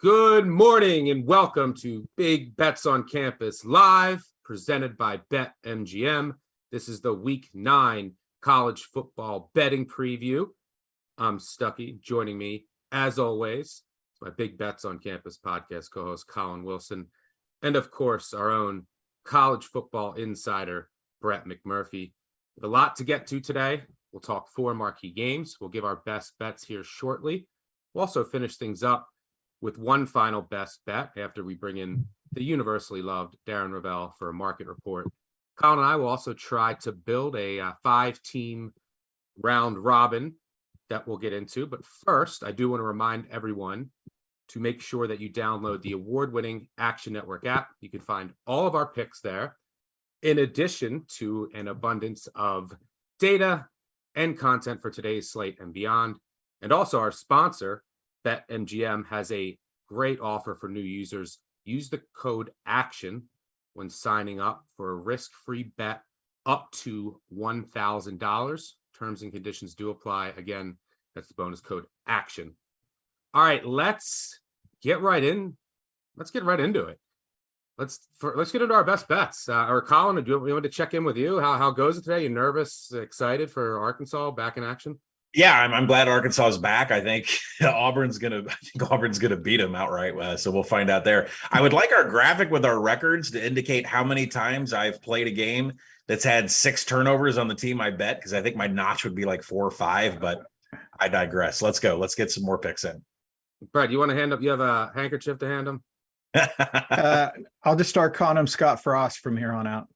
Good morning and welcome to Big Bets on Campus Live, presented by BetMGM. This is the Week 9 college football betting preview. I'm Stuckey. Joining me, as always, my Big Bets on Campus podcast co-host Collin Wilson, and of course, our own college football insider, Brett McMurphy. We have a lot to get to today. We'll talk 4 marquee games. We'll give our best bets here shortly. We'll also finish things up with one final best bet after we bring in the universally loved Darren Ravel for a market report. Colin and I will also try to build a 5-team round robin that we'll get into. But first, I do want to remind everyone to make sure that you download the award-winning Action Network app. You can find all of our picks there, in addition to an abundance of data and content for today's slate and beyond. And also our sponsor, BetMGM, has a great offer for new users. Use the code ACTION when signing up for a risk-free bet up to $1,000. Terms and conditions do apply. Again, that's the bonus code ACTION. All right, let's get right in. Let's get right into it. Let's get into our best bets. Or Colin, do we want to check in with you? How goes it today? You nervous, excited for Arkansas back in action? Yeah, I'm glad Arkansas is back. I think Auburn's gonna beat them outright. So we'll find out there. I would like our graphic with our records to indicate how many times I've played a game that's had 6 turnovers on the team I bet, because I think my notch would be like 4 or 5, but I digress. Let's go. Let's get some more picks in. Brett, you want to hand up? You have a handkerchief to hand him? I'll just start calling him Scott Frost from here on out.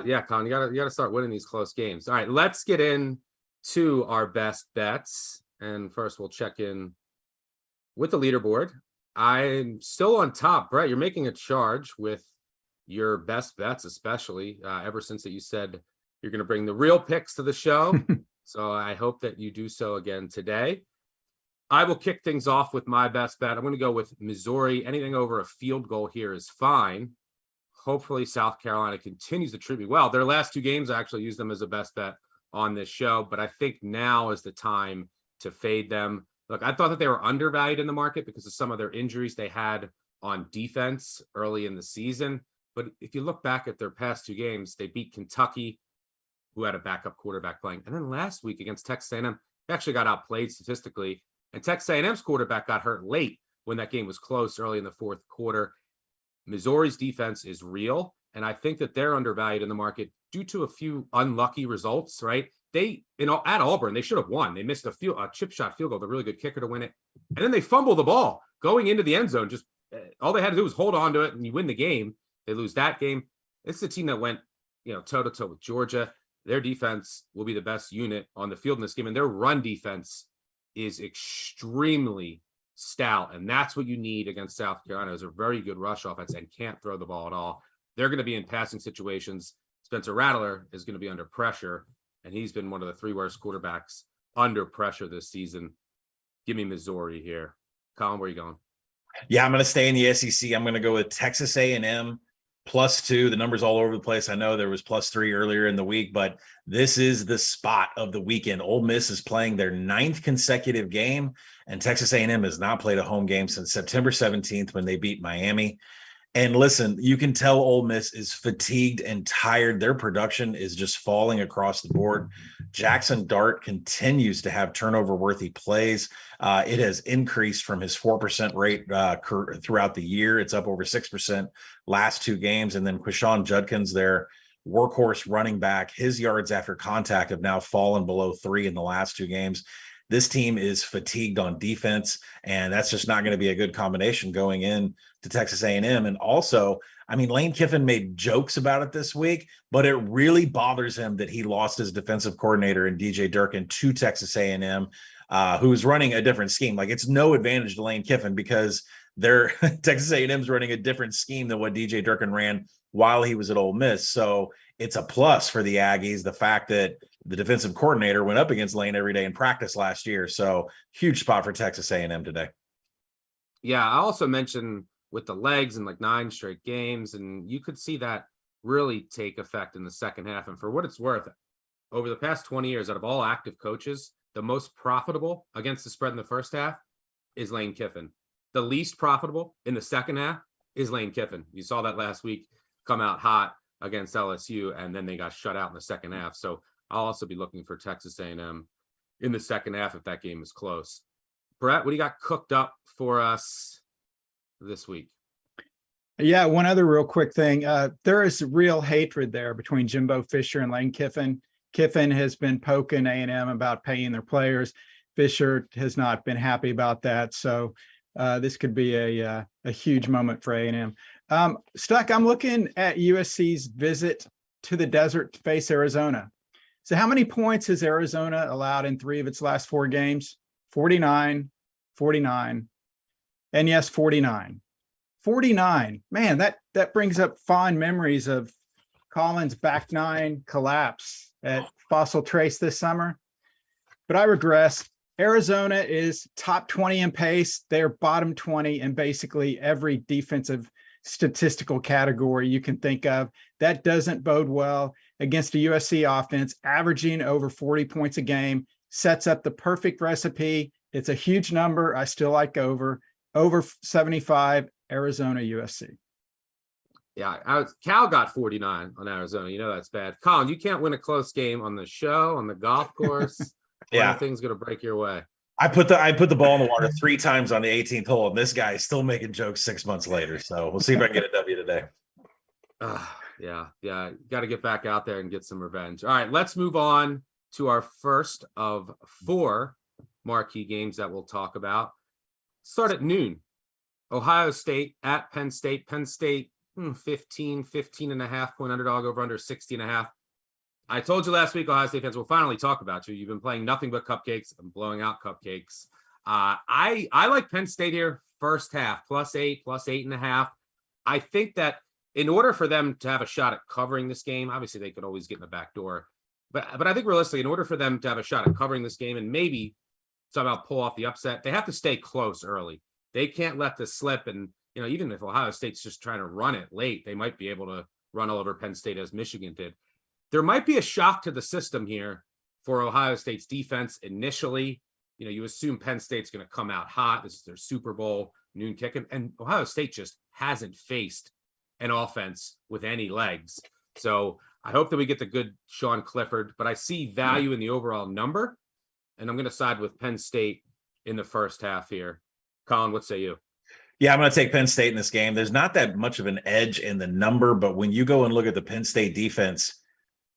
Yeah, Colin, you gotta start winning these close games. All right, let's get in to our best bets. And first we'll check in with the leaderboard. I'm still on top. Brett, you're making a charge with your best bets, especially ever since that you said you're going to bring the real picks to the show. So I hope that you do so again today. I will kick things off with my best bet. I'm going to go with Missouri. Anything over a field goal here is fine. Hopefully South Carolina continues to treat me well. Their last 2 games, I actually used them as a best bet on this show, but I think now is the time to fade them. Look, I thought that they were undervalued in the market because of some of their injuries they had on defense early in the season. But if you look back at their past 2 games, they beat Kentucky, who had a backup quarterback playing. And then last week against Texas A&M, they actually got outplayed statistically. And Texas A&M's quarterback got hurt late when that game was close early in the 4th quarter. Missouri's defense is real, and I think that they're undervalued in the market due to a few unlucky results, right? At Auburn, they should have won. They missed a chip shot field goal, the really good kicker to win it. And then they fumble the ball going into the end zone. Just all they had to do was hold on to it, and you win the game. They lose that game. It's the team that went, toe-to-toe with Georgia. Their defense will be the best unit on the field in this game, and their run defense is extremely stout, and that's what you need against South Carolina. Is a very good rush offense and can't throw the ball at all. They're going to be in passing situations. Spencer Rattler is going to be under pressure, and he's been one of the 3 worst quarterbacks under pressure this season. Give me Missouri here. Colin, where are you going? Yeah, I'm going to stay in the SEC. I'm going to go with Texas A&M +2. The number's all over the place. I know there was +3 earlier in the week, but this is the spot of the weekend. Ole Miss is playing their 9th consecutive game, and Texas A&M has not played a home game since September 17th when they beat Miami. And listen, you can tell Ole Miss is fatigued and tired. Their production is just falling across the board. Jackson Dart continues to have turnover-worthy plays. It has increased from his 4% rate throughout the year. It's up over 6% last 2 games. And then Quishon Judkins, their workhorse running back, his yards after contact have now fallen below 3 in the last 2 games. This team is fatigued on defense, and that's just not going to be a good combination going in to Texas A&M. And also, Lane Kiffin made jokes about it this week, but it really bothers him that he lost his defensive coordinator in DJ Durkin to Texas A&M, who's running a different scheme. Like, it's no advantage to Lane Kiffin because they're Texas A&M's running a different scheme than what DJ Durkin ran while he was at Ole Miss. So it's a plus for the Aggies, the fact that the defensive coordinator went up against Lane every day in practice last year. So huge spot for Texas A&M today. Yeah, I also mentioned with the legs and like 9 straight games, and you could see that really take effect in the second half. And for what it's worth, over the past 20 years, out of all active coaches, the most profitable against the spread in the first half is Lane Kiffin. The least profitable in the second half is Lane Kiffin. You saw that last week come out hot against LSU, and then they got shut out in the second half. So I'll also be looking for Texas A&M in the second half if that game is close. Brett, what do you got cooked up for us this week? Yeah, one other real quick thing. There is real hatred there between Jimbo Fisher and Lane Kiffin. Kiffin has been poking A&M about paying their players. Fisher has not been happy about that. So this could be a huge moment for A&M. Stuck, I'm looking at USC's visit to the desert to face Arizona. So how many points has Arizona allowed in 3 of its last 4 games? 49, 49, and yes, 49. 49. Man, that brings up fond memories of Collin's back 9 collapse at Fossil Trace this summer. But I regress. Arizona is top 20 in pace. They're bottom 20 in basically every defensive statistical category you can think of. That doesn't bode well against a USC offense averaging over 40 points a game. Sets up the perfect recipe. It's a huge number. I still like over 75. Arizona USC. Yeah, Cal got 49 on Arizona. You know that's bad. Collin, you can't win a close game on the show, on the golf course. Yeah, thing's gonna break your way. I put the ball in the water 3 times on the 18th hole, and this guy is still making jokes 6 months later. So we'll see if I can get a W today. Yeah. Got to get back out there and get some revenge. All right, let's move on to our first of 4 marquee games that we'll talk about. Start at noon. Ohio State at Penn State. Penn State, 15 and a half point underdog over under 60 and a half. I told you last week, Ohio State fans, we'll finally talk about you. You've been playing nothing but cupcakes and blowing out cupcakes. I like Penn State here first half, +8, +8.5. I think that in order for them to have a shot at covering this game, obviously they could always get in the back door. But I think realistically, in order for them to have a shot at covering this game and maybe somehow pull off the upset, they have to stay close early. They can't let this slip. And, even if Ohio State's just trying to run it late, they might be able to run all over Penn State as Michigan did. There might be a shock to the system here for Ohio State's defense initially. You assume Penn State's going to come out hot. This is their Super Bowl noon kick. And Ohio State just hasn't faced an offense with any legs. So I hope that we get the good Sean Clifford, but I see value in the overall number. And I'm going to side with Penn State in the first half here. Collin, what say you? Yeah, I'm going to take Penn State in this game. There's not that much of an edge in the number, but when you go and look at the Penn State defense,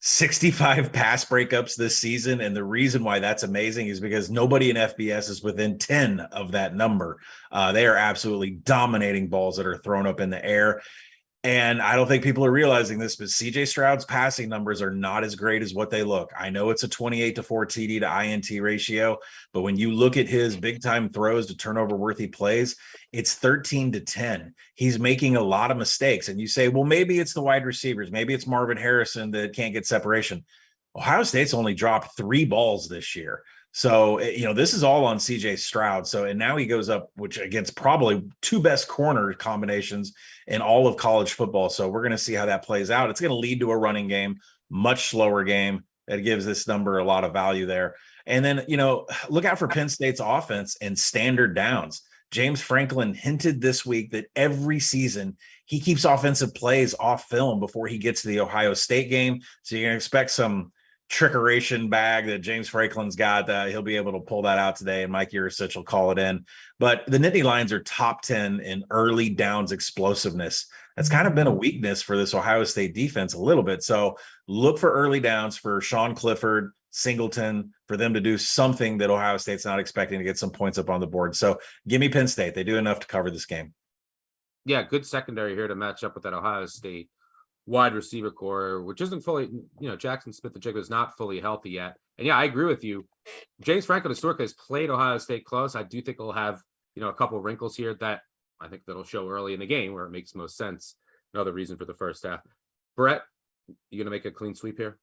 65 pass breakups this season. And the reason why that's amazing is because nobody in FBS is within 10 of that number. They are absolutely dominating balls that are thrown up in the air. And I don't think people are realizing this, but CJ Stroud's passing numbers are not as great as what they look. I know it's a 28-4 TD to INT ratio, but when you look at his big time throws to turnover worthy plays, it's 13-10. He's making a lot of mistakes. And you say, well, maybe it's the wide receivers. Maybe it's Marvin Harrison that can't get separation. Ohio State's only dropped 3 balls this year. So, this is all on CJ Stroud. So, and now he goes up, which against probably 2 best corner combinations in all of college football. So we're going to see how that plays out. It's going to lead to a running game, much slower game. That gives this number a lot of value there. And then, look out for Penn State's offense and standard downs. James Franklin hinted this week that every season he keeps offensive plays off film before he gets to the Ohio State game. So you're going to expect some trickeration bag that James Franklin's got. He'll be able to pull that out today, and Mike Yurcich will call it in. But the Nittany Lions are top 10 in early downs explosiveness. That's kind of been a weakness for this Ohio State defense a little bit. So look for early downs for Sean Clifford, Singleton, for them to do something that Ohio State's not expecting to get some points up on the board. So give me Penn State. They do enough to cover this game. Yeah, good secondary here to match up with that Ohio State wide receiver core, which isn't fully, Jackson Smith-Njigba is not fully healthy yet. And yeah, I agree with you. James Franklin historically has played Ohio State close. I do think he'll have, a couple of wrinkles here that I think that'll show early in the game where it makes most sense. Another reason for the first half. Brett, you going to make a clean sweep here?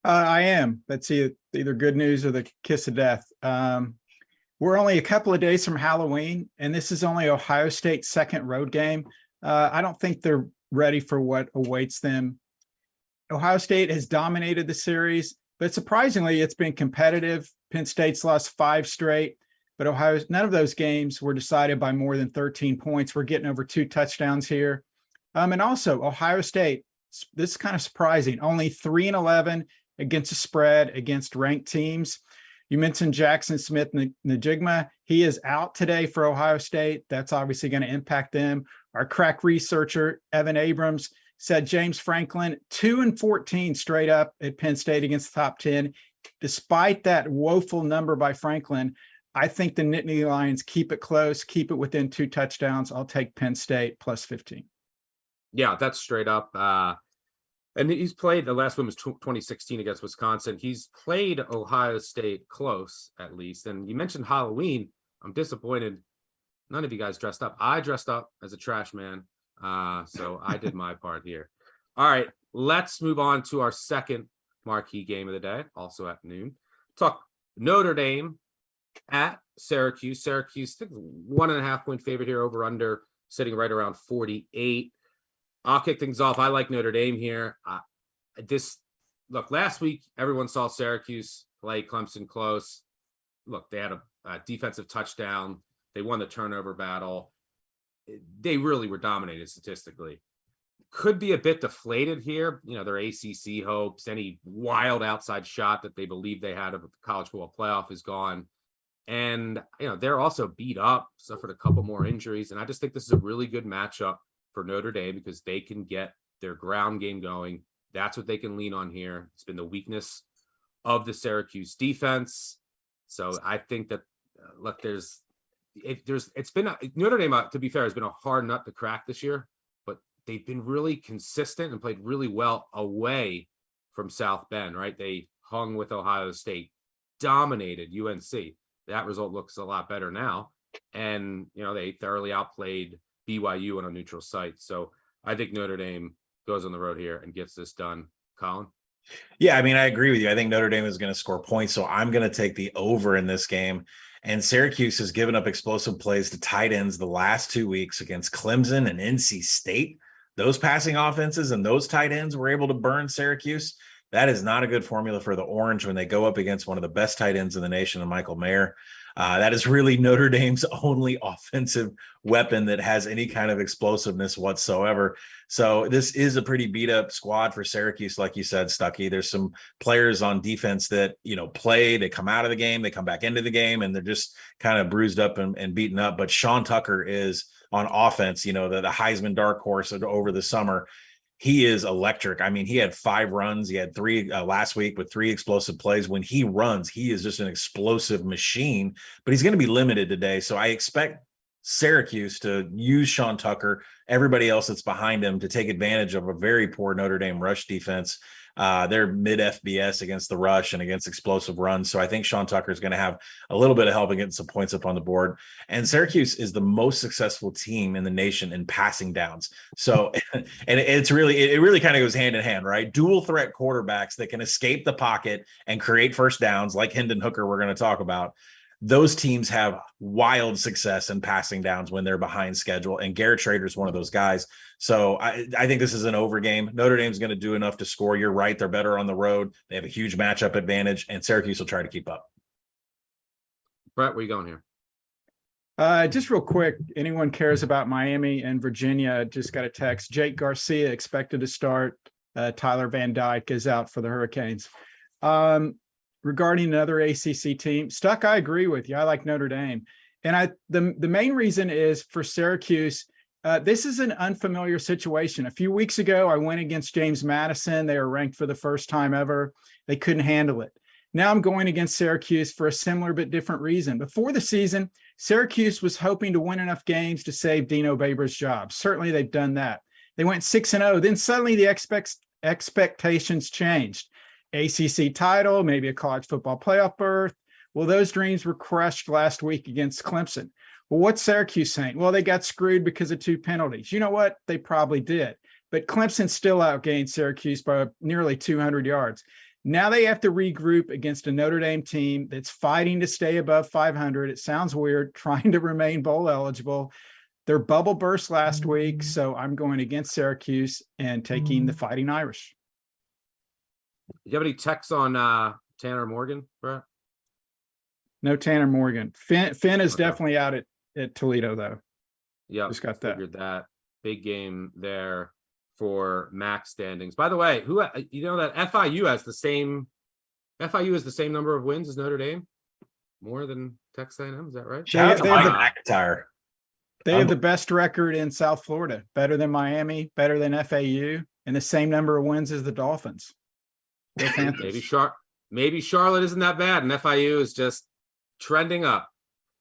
I am. That's either good news or the kiss of death. We're only a couple of days from Halloween, and this is only Ohio State's second road game. I don't think they're ready for what awaits them. Ohio State has dominated the series, but surprisingly, it's been competitive. Penn State's lost 5 straight. but none of those games were decided by more than 13 points. We're getting over 2 touchdowns here. And also Ohio State, this is kind of surprising, only 3-11 against the spread against ranked teams. You mentioned Jackson Smith Najigma. He is out today for Ohio State. That's obviously going to impact them. Our crack researcher, Evan Abrams, said James Franklin, 2-14 straight up at Penn State against the top 10. Despite that woeful number by Franklin, I think the Nittany Lions keep it close, keep it within 2 touchdowns. I'll take Penn State plus 15. Yeah, that's straight up. And he's played, the last one was 2016 against Wisconsin. He's played Ohio State close, at least. And you mentioned Halloween. I'm disappointed none of you guys dressed up. I dressed up as a trash man. So I did my part here. All right, let's move on to our second marquee game of the day, also at noon. Talk Notre Dame at Syracuse. Syracuse, I think 1.5 point favorite here, over under sitting right around 48. I'll kick things off. I like Notre Dame here. Look, last week, everyone saw Syracuse play Clemson close. Look, they had a defensive touchdown. They won the turnover battle. They really were dominated statistically. Could be a bit deflated here. You know, their ACC hopes, any wild outside shot that they believe they had of the college football playoff is gone. And, you know, they're also beat up, suffered a couple more injuries. And I just think this is a really good matchup for Notre Dame because they can get their ground game going. That's what they can lean on here. It's been the weakness of the Syracuse defense. So I think that, look, Notre Dame, to be fair, has been a hard nut to crack this year, but they've been really consistent and played really well away from South Bend, right? They hung with Ohio State, dominated UNC. That result looks a lot better now. And, you know, they thoroughly outplayed BYU on a neutral site. So I think Notre Dame goes on the road here and gets this done. Collin? Yeah, I mean, I agree with you. I think Notre Dame is going to score points, so I'm going to take the over in this game. And Syracuse has given up explosive plays to tight ends the last 2 weeks against Clemson and NC State. Those passing offenses and those tight ends were able to burn Syracuse. That is not a good formula for the Orange when they go up against one of the best tight ends in the nation, and Michael Mayer. That is really Notre Dame's only offensive weapon that has any kind of explosiveness whatsoever. So this is a pretty beat up squad for Syracuse, like you said, Stuckey. There's some players on defense that, you know, play, they come out of the game, they come back into the game, and they're just kind of bruised up and beaten up. But Sean Tucker is on offense, you know, the Heisman dark horse over the summer. He is electric. I mean, he had 5 runs. He had 3 last week with 3 explosive plays. When he runs, he is just an explosive machine, but he's going to be limited today. So I expect Syracuse to use Sean Tucker, everybody else that's behind him, to take advantage of a very poor Notre Dame rush defense. They're mid FBS against the rush and against explosive runs. So I think Sean Tucker is going to have a little bit of help and getting some points up on the board. And Syracuse is the most successful team in the nation in passing downs. So, and it really kind of goes hand in hand, right? Dual threat quarterbacks that can escape the pocket and create first downs, like Hendon Hooker, we're going to talk about. Those teams have wild success in passing downs when they're behind schedule, and Garrett Schrader is one of those guys. So I think this is an over game. Notre Dame's going to do enough to score. You're right. They're better on the road. They have a huge matchup advantage, and Syracuse will try to keep up. Brett, where you going here? Just real quick, anyone cares about Miami and Virginia, just got a text. Jake Garcia expected to start. Tyler Van Dyke is out for the Hurricanes. Regarding another ACC team, Stuck, I agree with you. I like Notre Dame. And the main reason is for Syracuse, this is an unfamiliar situation. A few weeks ago, I went against James Madison. They were ranked for the first time ever. They couldn't handle it. Now I'm going against Syracuse for a similar but different reason. Before the season, Syracuse was hoping to win enough games to save Dino Babers' job. Certainly they've done that. They went 6-0. Then suddenly the expectations changed. ACC title, maybe a college football playoff berth. Well, those dreams were crushed last week against Clemson. Well, what's Syracuse saying? Well, they got screwed because of 2 penalties. You know what? They probably did. But Clemson still outgained Syracuse by nearly 200 yards. Now they have to regroup against a Notre Dame team that's fighting to stay above 500. It sounds weird, trying to remain bowl eligible. Their bubble burst last week, so I'm going against Syracuse and taking the Fighting Irish. Do you have any texts on Tanner Morgan, Brett? No Tanner Morgan. Finn is Okay. definitely out at Toledo though. Yeah, Just got that. figured that. Big game there for MAC standings. By the way, who you know that FIU has the same number of wins as Notre Dame? More than Texas A&M, is that right? Shout out to They Mike have McIntyre. They have the best record in South Florida, better than Miami, better than FAU, and the same number of wins as the Dolphins. Go Panthers. Maybe Charlotte isn't that bad, and FIU is just trending up.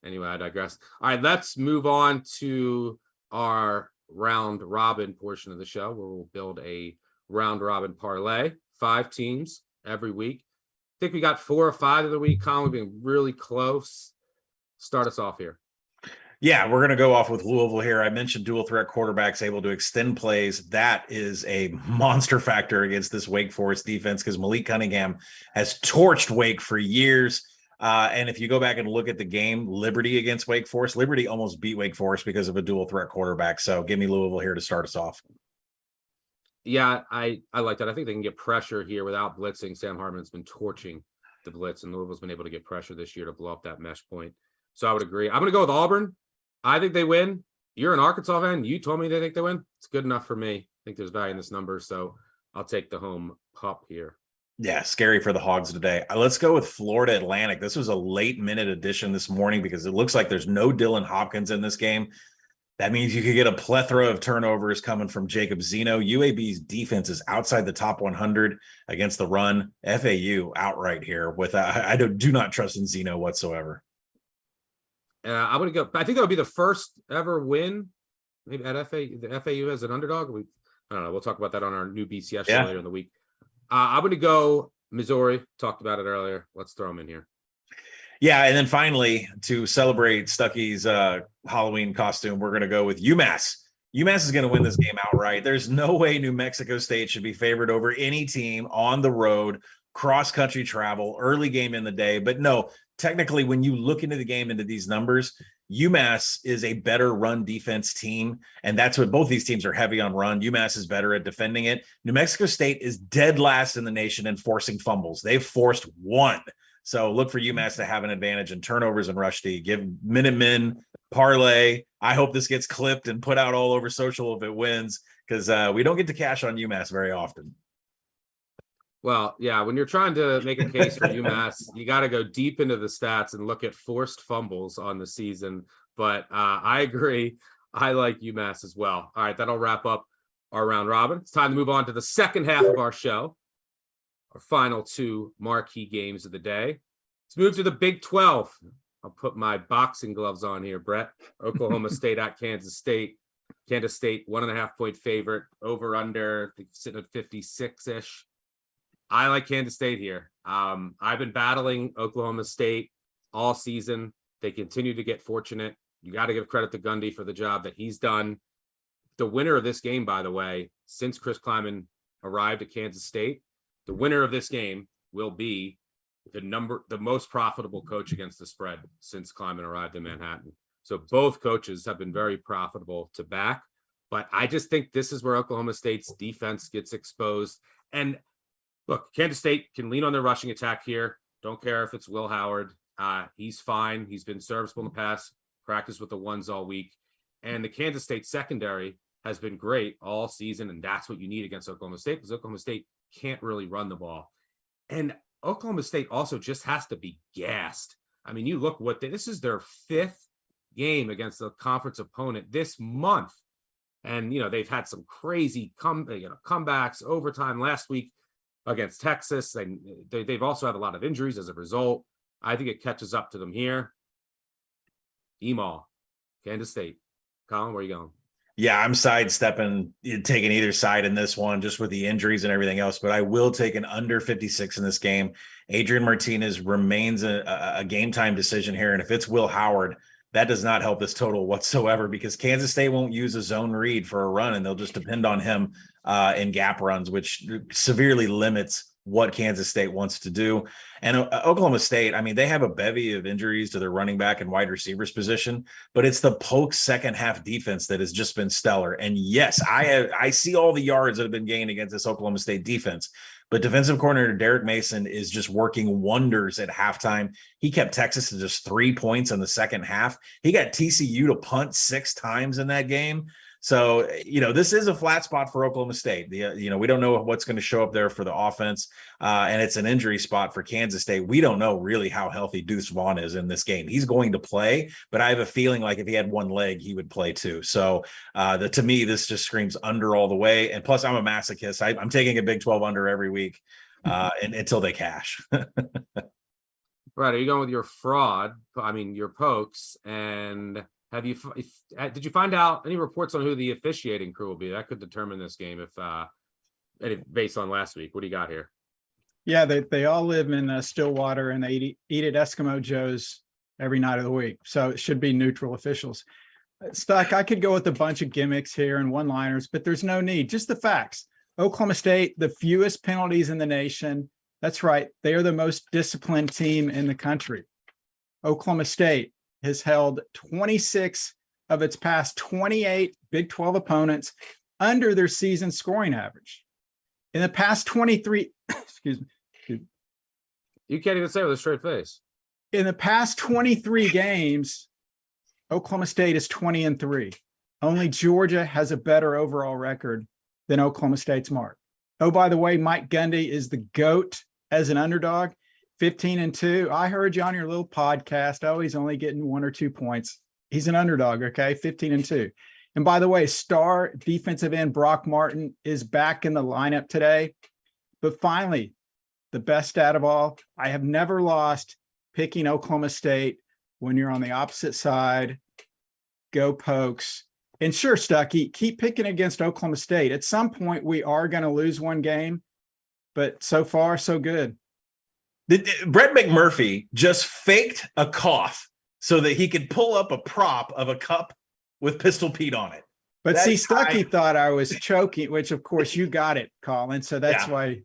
Anyway, I digress. All right, let's move on to our round robin portion of the show, where we'll build a round robin parlay. 5 teams every week. I think we got 4 or 5 of the week. Collin, we've been really close. Start us off here. Yeah, we're going to go off with Louisville here. I mentioned dual threat quarterbacks able to extend plays. That is a monster factor against this Wake Forest defense because Malik Cunningham has torched Wake for years. And if you go back and look at the game, Liberty against Wake Forest, Liberty almost beat Wake Forest because of a dual threat quarterback. So give me Louisville here to start us off. Yeah, I like that. I think they can get pressure here without blitzing. Sam Hartman's been torching the blitz, and Louisville's been able to get pressure this year to blow up that mesh point. So I would agree. I'm going to go with Auburn. I think they win. You're an Arkansas fan. You told me they think they win. It's good enough for me. I think there's value in this number, so I'll take the home pup here. Yeah, scary for the Hogs today. Let's go with Florida Atlantic. This was a late minute addition this morning because it looks like there's no Dylan Hopkins in this game. That means you could get a plethora of turnovers coming from Jacob Zeno. UAB's defense is outside the top 100 against the run. FAU outright here with I do not trust in Zeno whatsoever. I'm going to go. I think that would be the first ever win maybe at the FAU as an underdog. I don't know. We'll talk about that on our new BCS show later in the week. I'm going to go Missouri. Talked about it earlier. Let's throw them in here. Yeah, and then finally, to celebrate Stuckey's Halloween costume, we're going to go with UMass. UMass is going to win this game outright. There's no way New Mexico State should be favored over any team on the road, cross-country travel, early game in the day. But no, technically, when you look into the game, into these numbers, UMass is a better run defense team, and that's what both these teams are heavy on run. UMass is better at defending it. New Mexico State is dead last in the nation in forcing fumbles. They've forced 1. So look for UMass to have an advantage in turnovers and rush D. Give Minutemen parlay. I hope this gets clipped and put out all over social if it wins, because we don't get to cash on UMass very often. Well, yeah, when you're trying to make a case for UMass, you got to go deep into the stats and look at forced fumbles on the season. But I agree. I like UMass as well. All right, that'll wrap up our round robin. It's time to move on to the second half of our show. Our final 2 marquee games of the day. Let's move to the Big 12. I'll put my boxing gloves on here, Brett. Oklahoma State at Kansas State. Kansas State, 1.5-point favorite. Over under, I think sitting at 56-ish. I like Kansas State here. I've been battling Oklahoma State all season. They continue to get fortunate. You got to give credit to Gundy for the job that he's done. The winner of this game, by the way, since Chris Kleiman arrived at Kansas State, the winner of this game will be the most profitable coach against the spread since Kleiman arrived in Manhattan. So both coaches have been very profitable to back, but I just think this is where Oklahoma State's defense gets exposed. And look, Kansas State can lean on their rushing attack here. Don't care if it's Will Howard. He's fine. He's been serviceable in the past, practiced with the ones all week. And the Kansas State secondary has been great all season, and that's what you need against Oklahoma State, because Oklahoma State can't really run the ball. And Oklahoma State also just has to be gassed. I mean, you look this is their 5th game against a conference opponent this month. And, they've had some crazy comebacks, overtime last week against Texas. They've also had a lot of injuries as a result. I think it catches up to them here. Emal, Kansas State. Collin, where are you going? Yeah, I'm sidestepping, taking either side in this one, just with the injuries and everything else. But I will take an under 56 in this game. Adrian Martinez remains a game time decision here. And if it's Will Howard, that does not help this total whatsoever, because Kansas State won't use a zone read for a run, and they'll just depend on him in gap runs, which severely limits what Kansas State wants to do. And Oklahoma State, I mean, they have a bevy of injuries to their running back and wide receivers position, but it's the Polk second half defense that has just been stellar. And yes, I see all the yards that have been gained against this Oklahoma State defense, but defensive coordinator Derek Mason is just working wonders at halftime. He kept Texas to just 3 points in the second half. He got TCU to punt 6 times in that game. So, this is a flat spot for Oklahoma State. We don't know what's going to show up there for the offense, and it's an injury spot for Kansas State. We don't know really how healthy Deuce Vaughn is in this game. He's going to play, but I have a feeling like if he had one leg, he would play too. So, to me, this just screams under all the way. And plus, I'm a masochist. I'm taking a Big 12 under every week until they cash. Right. Are you going with your fraud? I mean, your pokes, and did you find out any reports on who the officiating crew will be? That could determine this game if based on last week. What do you got here? Yeah, they all live in Stillwater, and they eat at Eskimo Joe's every night of the week. So it should be neutral officials. Stuck, I could go with a bunch of gimmicks here and one-liners, but there's no need. Just the facts. Oklahoma State, the fewest penalties in the nation. That's right. They are the most disciplined team in the country. Oklahoma State has held 26 of its past 28 Big 12 opponents under their season scoring average. In the past 23, excuse me. You can't even say it with a straight face. In the past 23 games, Oklahoma State is 20-3. Only Georgia has a better overall record than Oklahoma State's mark. Oh, by the way, Mike Gundy is the GOAT as an underdog. 15-2. I heard you on your little podcast. Oh, he's only getting 1 or 2 points. He's an underdog, okay? 15-2. And by the way, star defensive end Brock Martin is back in the lineup today. But finally, the best stat of all, I have never lost picking Oklahoma State when you're on the opposite side. Go Pokes. And sure, Stuckey, keep picking against Oklahoma State. At some point, we are going to lose one game, but so far, so good. Brett McMurphy just faked a cough so that he could pull up a prop of a cup with Pistol Pete on it. But Stuckey thought I was choking, which of course you got it, Collin. So that's why.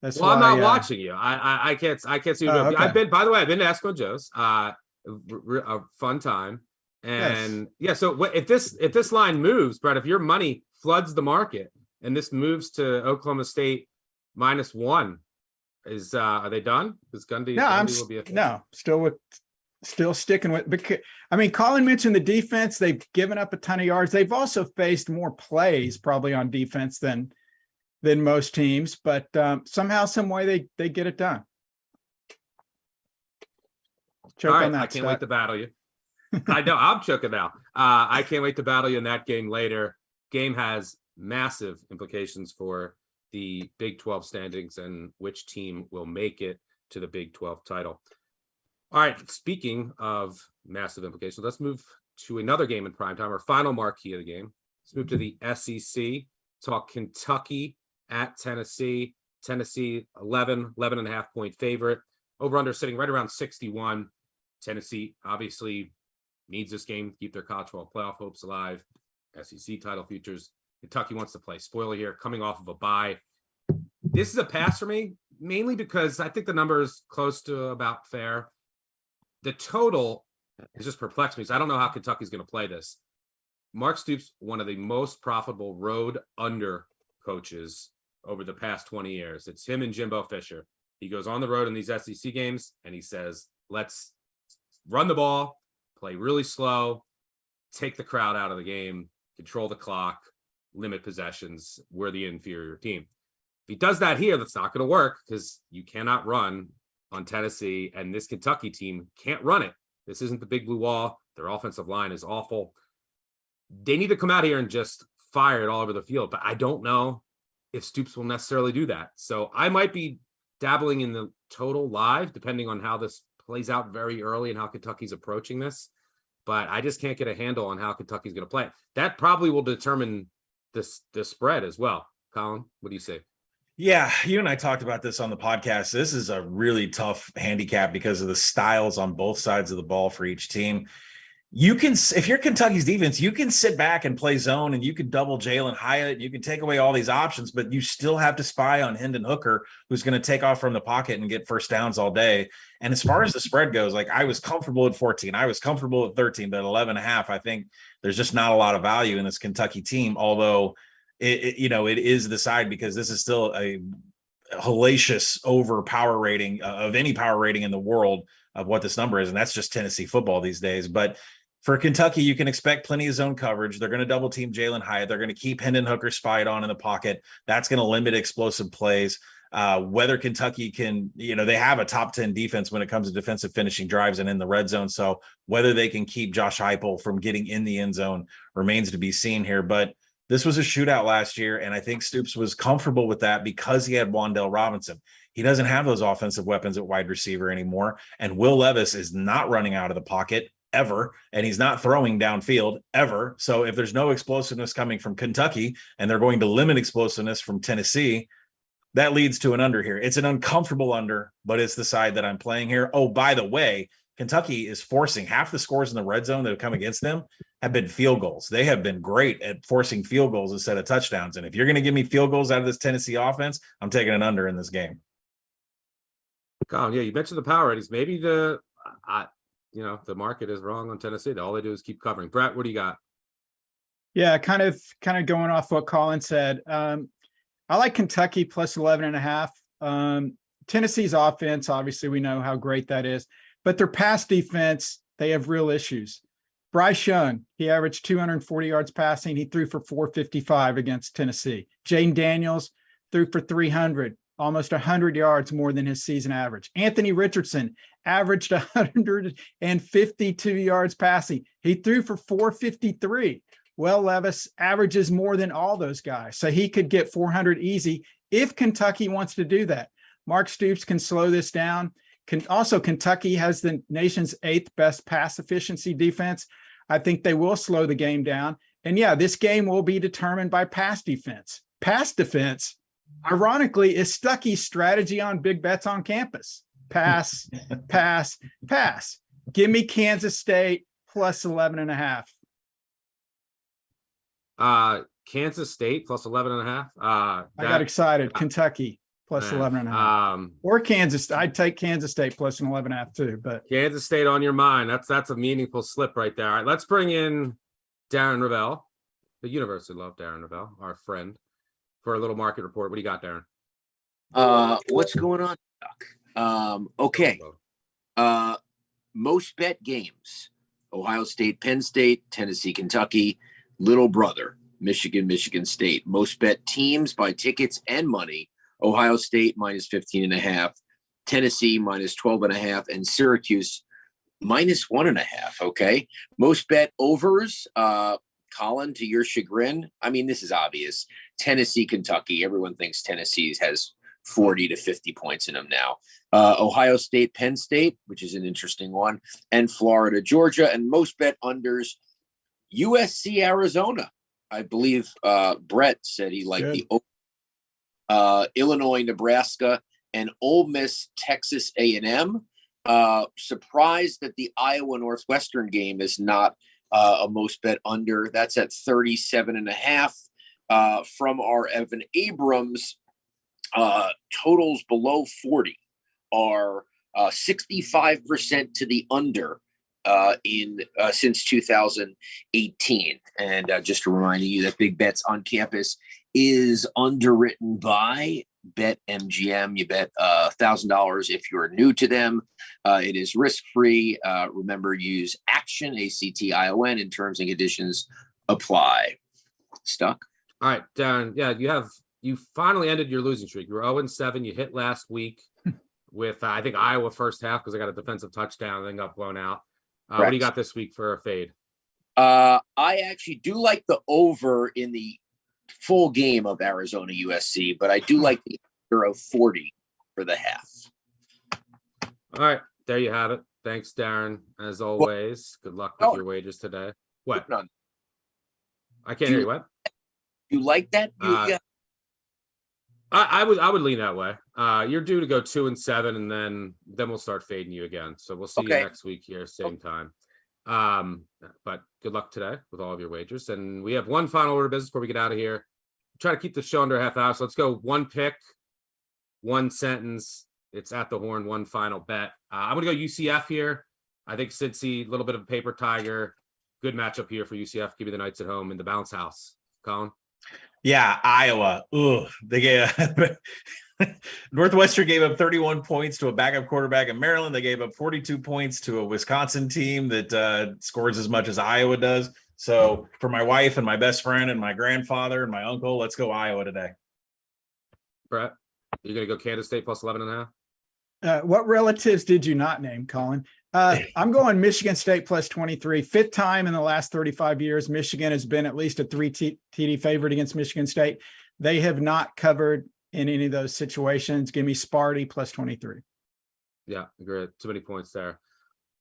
That's well, why, I'm not watching you. I can't see. Okay. I've been to Eskimo Joe's. A fun time. And so if this line moves, Brett, if your money floods the market and this moves to Oklahoma State -1. Are they done? Is Gundy? No, Gundy still sticking with. Because I mean, Collin mentioned the defense. They've given up a ton of yards. They've also faced more plays probably on defense than most teams. But somehow, some way, they get it done. Choke on that. I can't wait to battle you. I know I'm choking now. I can't wait to battle you in that game later. Game has massive implications for the Big 12 standings and which team will make it to the Big 12 title. All right, speaking of massive implications, let's move to another game in primetime, our final marquee of the game. Let's move to the SEC, talk Kentucky at Tennessee. Tennessee, 11.5 point favorite. Over-under sitting right around 61. Tennessee obviously needs this game to keep their college football playoff hopes alive. SEC title futures. Kentucky wants to play spoiler here, coming off of a bye. This is a pass for me, mainly because I think the number is close to about fair. The total is just perplexed me, because I don't know how Kentucky's going to play this. Mark Stoops, one of the most profitable road under coaches over the past 20 years. It's him and Jimbo Fisher. He goes on the road in these SEC games, and he says, let's run the ball, play really slow, take the crowd out of the game, control the clock, limit possessions. We're the inferior team. If he does that here, that's not going to work, because you cannot run on Tennessee, and this Kentucky team can't run it. This isn't the big blue wall. Their offensive line is awful. They need to come out here and just fire it all over the field, but I don't know if Stoops will necessarily do that. So I might be dabbling in the total live, depending on how this plays out very early and how Kentucky's approaching this. But I just can't get a handle on how Kentucky's going to play. That probably will determine the spread as well. Collin, what do you say? Yeah, you and I talked about this on the podcast. This is a really tough handicap because of the styles on both sides of the ball for each team. if you're Kentucky's defense, you can sit back and play zone and you can double Jalen Hyatt. You can take away all these options, but you still have to spy on Hendon Hooker, who's going to take off from the pocket and get first downs all day. And as far as the spread goes, like I was comfortable at 14. I was comfortable at 13, but at 11.5, I think there's just not a lot of value in this Kentucky team. Although it is the side because this is still a hellacious over power rating of any power rating in the world of what this number is. And that's just Tennessee football these days. But for Kentucky, you can expect plenty of zone coverage. They're going to double team Jalen Hyatt. They're going to keep Hendon Hooker spied on in the pocket. That's going to limit explosive plays. Whether Kentucky can, they have a top 10 defense when it comes to defensive finishing drives and in the red zone. So whether they can keep Josh Heupel from getting in the end zone remains to be seen here. But this was a shootout last year, and I think Stoops was comfortable with that because he had Wan'Dale Robinson. He doesn't have those offensive weapons at wide receiver anymore, and Will Levis is not running out of the pocket ever, and he's not throwing downfield ever. So if there's no explosiveness coming from Kentucky and they're going to limit explosiveness from Tennessee, that leads to an under here. It's an uncomfortable under, but it's the side that I'm playing here. Oh, by the way, Kentucky is forcing half the scores in the red zone that have come against them have been field goals. They have been great at forcing field goals instead of touchdowns. And if you're going to give me field goals out of this Tennessee offense, I'm taking an under in this game. Colin, yeah, you mentioned the power ratings. Maybe the market is wrong on Tennessee. All they do is keep covering. Brett, what do you got? Yeah, kind of going off what Collin said. I like Kentucky plus 11.5. Tennessee's offense, obviously, we know how great that is, but their pass defense, they have real issues. Bryce Young, he averaged 240 yards passing. He threw for 455 against Tennessee. Jaden Daniels threw for 300, almost 100 yards more than his season average. Anthony Richardson averaged 152 yards passing. He threw for 453. Will Levis averages more than all those guys, so he could get 400 easy if Kentucky wants to do that. Mark Stoops can slow this down. Kentucky has the nation's 8th best pass efficiency defense. I think they will slow the game down. And yeah, this game will be determined by pass defense. Pass defense, ironically, is Stuckey's strategy on big bets on campus. Pass, pass, pass. Give me Kansas State plus 11.5. Kansas State plus 11.5. I got excited. Kentucky plus 11.5. Or Kansas. I'd take Kansas State plus an 11.5 too. But Kansas State on your mind. That's a meaningful slip right there. All right, let's bring in Darren Ravel, the University of Darren Ravel, our friend, for a little market report. What do you got, Darren? What's going on, Doc? Okay. Most bet games: Ohio State, Penn State, Tennessee, Kentucky, Little Brother, Michigan, Michigan State. Most bet teams by tickets and money: Ohio State minus 15.5, Tennessee minus 12.5, and Syracuse minus 1.5. Okay. Most bet overs, Colin, to your chagrin. I mean, this is obvious. Tennessee, Kentucky. Everyone thinks Tennessee has 40 to 50 points in them now. Ohio State, Penn State, which is an interesting one, and Florida, Georgia. And most bet unders, USC, Arizona. I believe Brett said he liked the Illinois, Nebraska, and Ole Miss, Texas A&M. Surprised that the Iowa Northwestern game is not a most bet under. That's at 37.5. From our Evan Abrams, totals below 40 are 65% to the under since 2018. And just reminding you that Big Bets on Campus is underwritten by BetMGM. You bet $1,000 if you're new to them. It is risk-free. Remember, use ACTION, ACTION, in terms and conditions apply. Stuck? All right, Darren. Yeah, you finally ended your losing streak. You were 0-7. You hit last week with, I think, Iowa first half because I got a defensive touchdown and then got blown out. What do you got this week for a fade? I actually do like the over in the full game of Arizona USC, but I do like the under of 40 for the half. All right, there you have it. Thanks, Darren. As always, good luck with your wagers today. What? I can't hear you. What? You like that? I would lean that way. You're due to go 2-7, and then we'll start fading you again. So we'll see you next week here, same time. But good luck today with all of your wagers. And we have one final order of business before we get out of here. Try to keep the show under a half hour. So let's go one pick, one sentence. It's at the horn, one final bet. I'm going to go UCF here. I think Cincy, a little bit of a paper tiger. Good matchup here for UCF. Give me the Knights at home in the bounce house. Colin? Yeah, Iowa. Ugh, they gave Northwestern gave up 31 points to a backup quarterback in Maryland. They gave up 42 points to a Wisconsin team that scores as much as Iowa does. So for my wife and my best friend and my grandfather and my uncle, let's go Iowa today. Brett, you're going to go Kansas State plus 11.5? What relatives did you not name, Colin? I'm going Michigan State plus 23. Fifth time in the last 35 years, Michigan has been at least a 3 TD favorite against Michigan State. They have not covered in any of those situations. Give me Sparty plus 23. Yeah, agree. Too many points there.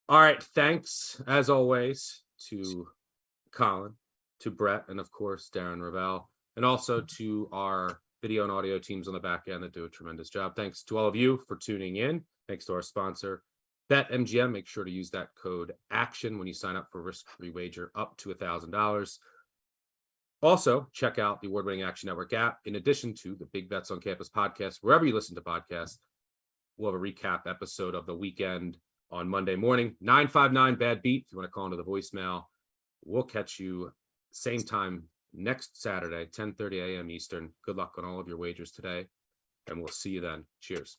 All right. Thanks, as always, to Colin, to Brett, and of course, Darren Ravel, and also to our video and audio teams on the back end that do a tremendous job. Thanks to all of you for tuning in. Thanks to our sponsor, BetMGM. Make sure to use that code ACTION when you sign up for risk-free wager up to $1,000. Also, check out the award-winning Action Network app. In addition to the Big Bets on Campus podcast, wherever you listen to podcasts, we'll have a recap episode of the weekend on Monday morning. 959 Bad Beat, if you want to call into the voicemail. We'll catch you same time next Saturday, 10:30 a.m. Eastern. Good luck on all of your wagers today, and we'll see you then. Cheers.